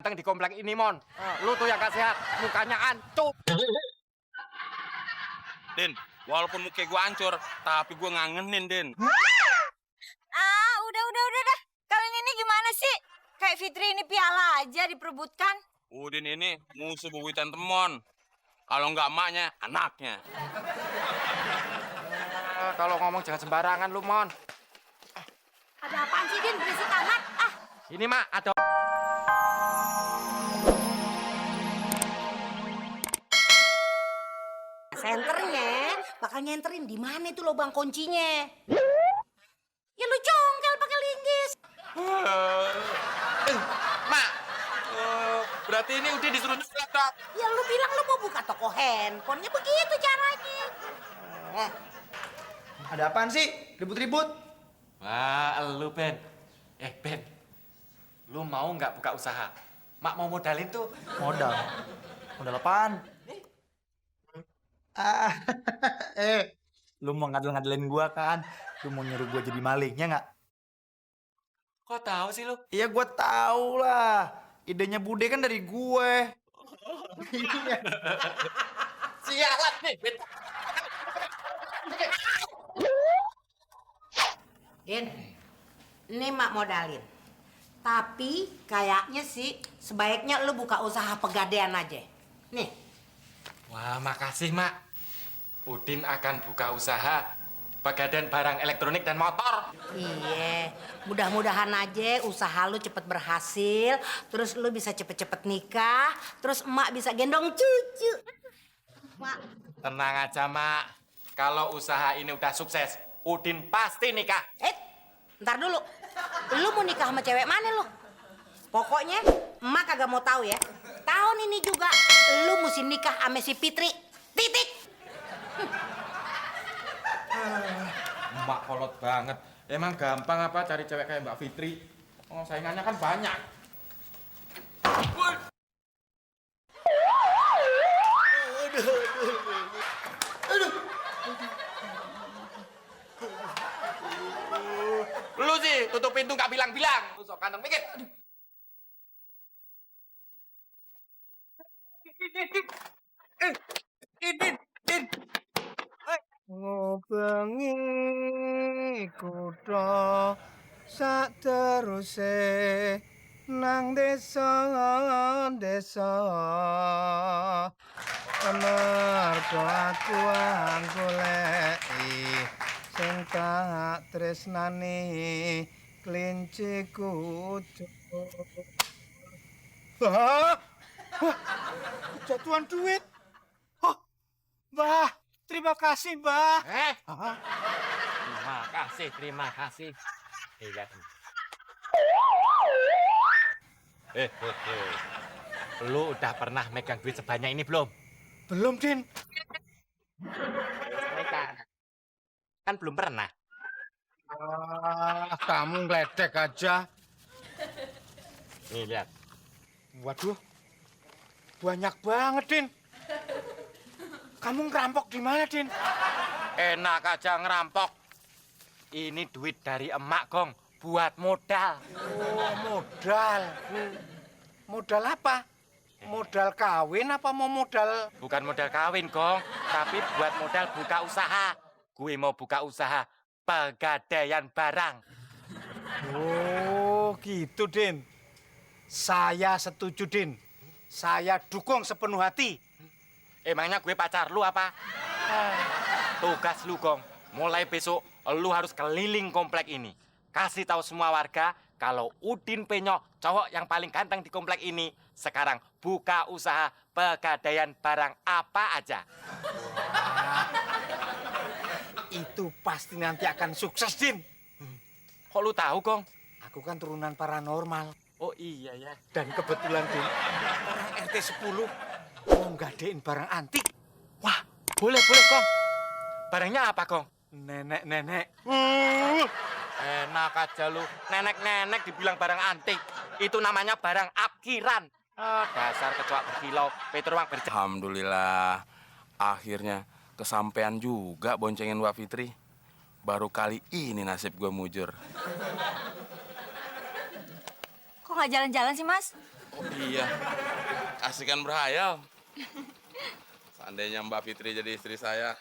ganteng di komplek ini, Mon. Lu tuh yang gak sehat, mukanya ancup. Din, walaupun muka gue hancur, tapi gue ngangenin, Din. Udah dah. Kalian ini gimana sih? Kayak Fitri ini piala aja diperebutkan. Udin ini musuh bebuyutan temon. Kalau nggak emaknya, anaknya. Kalau ngomong jangan sembarangan lu, Mon. Ada apaan sih, Din? Berisik amat. Ini, Mak, ada... Senternya bakal nyenterin di mana itu lubang kuncinya. Ya lu congkel pakai linggis. Mak, berarti ini udah disuruh nyulat, Dok. Ya lu bilang lu mau buka toko handphone, ya begitu caranya. Ada apaan sih? Ribut-ribut? Wah, lu, Ben. Ben. Lu mau nggak buka usaha? Mak mau modalin tuh. Modal. Modal apaan? Ah, lu mau ngadel-ngadelin gua kan? Lu mau nyuruh gua jadi malingnya nggak? Kok tahu sih lu? Iya gua tahu lah. Idenya Bude kan dari gue. Sialan nih, Ben. Din, ini mak modalin. Tapi kayaknya sih sebaiknya lu buka usaha pegadaian aja. Nih. Wah, makasih, Mak. Udin akan buka usaha pegadaian barang elektronik dan motor. Iya, mudah-mudahan aja usaha lu cepet berhasil, terus lu bisa cepet-cepet nikah, terus emak bisa gendong cucu. Mak, Tenang aja, Mak. Kalau usaha ini udah sukses, Udin pasti nikah. ntar dulu. Lu mau nikah sama cewek mana lu? Pokoknya emak kagak mau tahu ya. Tahun ini juga lu mesti nikah sama si Fitri. Titik. Mbak kolot banget. Emang gampang apa cari cewek kayak Mbak Fitri? Oh, saingannya kan banyak. Lu sih tutup pintu nggak bilang-bilang. Lu sok kantong mikir. Ngobengi kutha sak teruse nang desa amarga aku goleki sing tak tresnani kelinci kudu. Wah, jatuhan duit. Oh, Mbah, terima kasih, Mbah. Terima kasih. Iya. Lu udah pernah megang duit sebanyak ini belum? Belum, Din. Kan belum pernah. Kamu ngeledek aja. Nih, lihat. Waduh, banyak banget, Din. Kamu ngerampok di mana, Din? Enak aja ngerampok. Ini duit dari emak, Gong. Buat modal. Oh, modal. Modal apa? Modal kawin apa mau modal? Bukan modal kawin, Gong. Tapi buat modal buka usaha. Gue mau buka usaha pegadaian barang. Oh, gitu, Din. Saya setuju, Din. Saya dukung sepenuh hati. Emangnya gue pacar lu apa? Tugas lu, Gong. Mulai besok, lu harus keliling komplek ini. Kasih tahu semua warga kalau Udin Penyok, cowok yang paling ganteng di komplek ini, sekarang buka usaha pegadaian barang apa aja. Itu pasti nanti akan sukses, Din. Kok lu tahu, Gong? Aku kan turunan paranormal. Oh iya ya. Dan kebetulan, Din, orang RT 10 mau nggadein barang antik. Wah, boleh, Gong. Barangnya apa, Gong? Nenek-nenek. Enak aja lu. Nenek-nenek dibilang barang antik. Itu namanya barang apkiran. Dasar kecoak berkilau. Petrowang berjaya. Alhamdulillah, akhirnya kesampean juga boncengin Mbak Fitri. Baru kali ini nasib gue mujur. Kok nggak jalan-jalan sih, Mas? Oh iya, kasihkan berhayal. Seandainya Mbak Fitri jadi istri saya,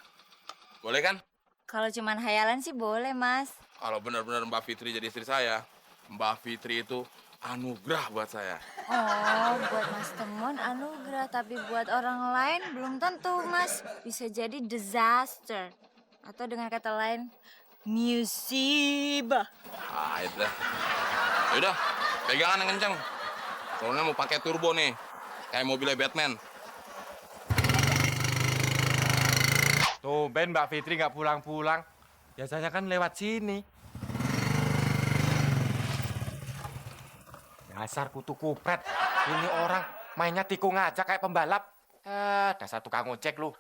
boleh kan? Kalau cuman hayalan sih boleh, Mas. Kalau benar-benar Mbak Fitri jadi istri saya, Mbak Fitri itu anugerah buat saya. Oh, buat Mas Temon anugerah, tapi buat orang lain belum tentu, Mas. Bisa jadi disaster. Atau dengan kata lain, musibah. Ah, itu dah. Yaudah, pegangan yang kencang. Soalnya mau pakai turbo nih, kayak mobilnya Batman. Tumben Mbak Fitri nggak pulang-pulang. Biasanya kan lewat sini. Dasar kutu kupret. Ini orang mainnya tikung aja kayak pembalap. Dasar tukang ojek lu.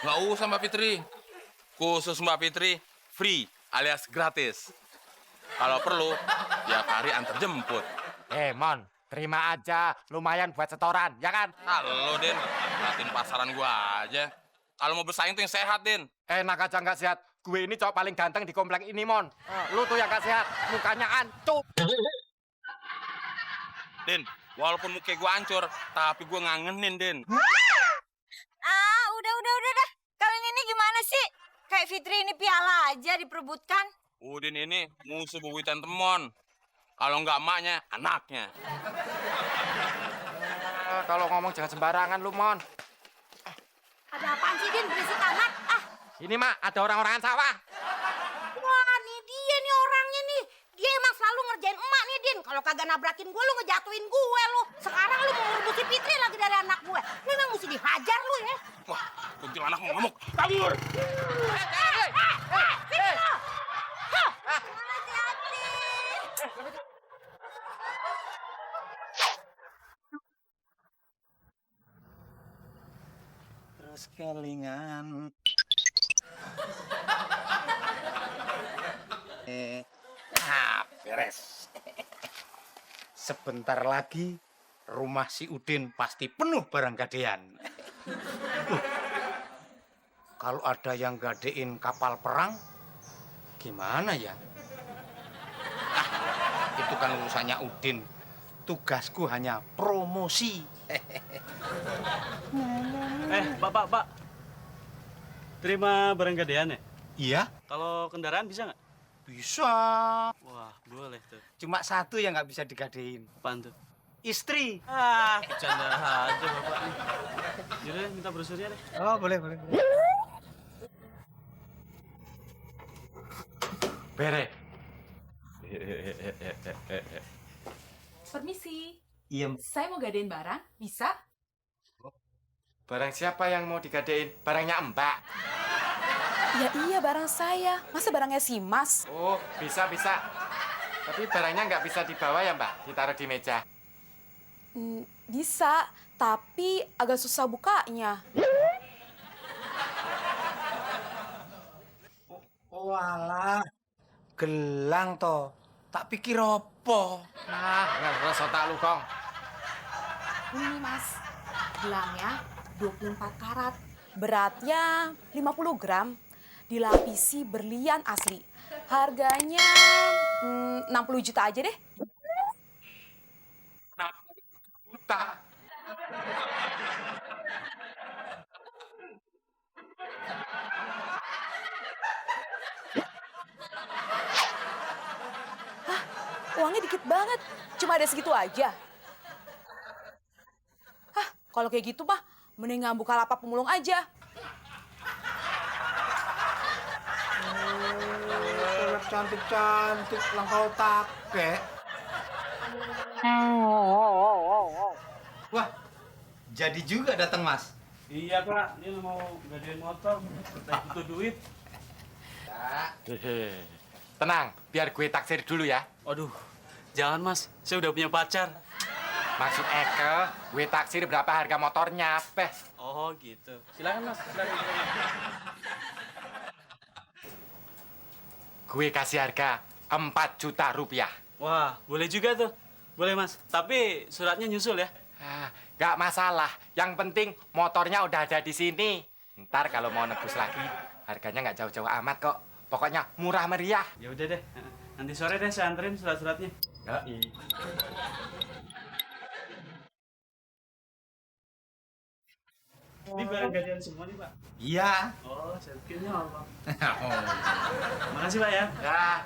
Nggak usah Mbak Fitri. Khusus Mbak Fitri, free alias gratis. Kalau perlu, tiap hari antar jemput. Mon, terima aja. Lumayan buat setoran, ya kan? Halo, Den. Latin pasaran gua aja. Kalau mau bersaing tuh yang sehat, Den. Enak aja nggak sehat. Gue ini cowok paling ganteng di komplek ini, Mon. Lu tuh yang nggak sehat. Mukanya hancur. Den, walaupun muka gua hancur, tapi gua ngangenin, Den. Ah, udah dah. Kalian ini gimana sih? Kayak Fitri ini piala aja diperebutkan. Udin ini musuh bebuyutan Temon. Kalau nggak emaknya, anaknya. Kalau ngomong jangan sembarangan lu, Mon. Ada apaan sih, Din? Berisik amat. Ah, Ini, Mak, ada orang-orangan sawah. wah, nih dia nih orangnya nih. Dia emang selalu ngerjain emak nih, Din. Kalau kagak nabrakin gue, lu ngejatuhin gue, lu. Sekarang lu mau ngerebut si Fitri lagi dari anak gue. Lu emang mesti dihajar, lu ya. Wah, kuntilanak mau ngamuk. Kabur! Fitri lo! Hah! Terus kelingan. Beres. Sebentar lagi rumah si Udin pasti penuh barang gadean. Kalau ada yang gadein kapal perang, gimana ya? Itu kan urusannya Udin. Tugasku hanya promosi. Pak. Terima barang gadean ya? Iya, Kalau kendaraan bisa nggak? bisa. Wah, boleh tuh. Cuma satu yang nggak bisa digadein. Apaan tuh? Istri. Bercanda aja Bapak nih. Yaudah, minta brosurnya deh. Oh, boleh. Bere. Permisi, Iya, saya mau gadein barang, bisa? Barang siapa yang mau digadein? Barangnya Mbak. Ya iya, barang saya. Masa barangnya si Mas? Oh, bisa. Tapi barangnya nggak bisa dibawa ya, Mbak? Ditaruh di meja. Bisa, tapi agak susah bukanya. walah. Gelang toh. Tak pikir apa. Ngeres otak lu, Kong. Ini Mas, gelangnya 24 karat. Beratnya 50 gram. Dilapisi berlian asli. Harganya 60 juta aja deh. Buta. Uangnya dikit banget. Cuma ada segitu aja. Hah, kalau kayak gitu mah mendingan buka lapak pemulung aja. Cantik-cantik lang kau take. Wah, jadi juga datang Mas. Iya Pak, dia mau gadein motor. Saya butuh duit. Tenang, biar gue taksir dulu ya. Aduh, jangan Mas. Saya udah punya pacar. Maksud Eke, gue taksir berapa harga motornya, Beh. Oh gitu. Silakan Mas. Silakan. Gue kasih harga 4 juta rupiah. Wah, boleh juga tuh. Boleh Mas. Tapi suratnya nyusul ya. Gak masalah, yang penting motornya udah ada di sini. Ntar kalau mau nebus lagi, harganya nggak jauh-jauh amat kok. Pokoknya murah meriah. Ya udah deh. Nanti sore deh saya anterin surat-suratnya. Ini barang gantian semua nih, Pak. Iya. Oh, sepkinnya apa? Oh. Makasih, Pak ya. Ya.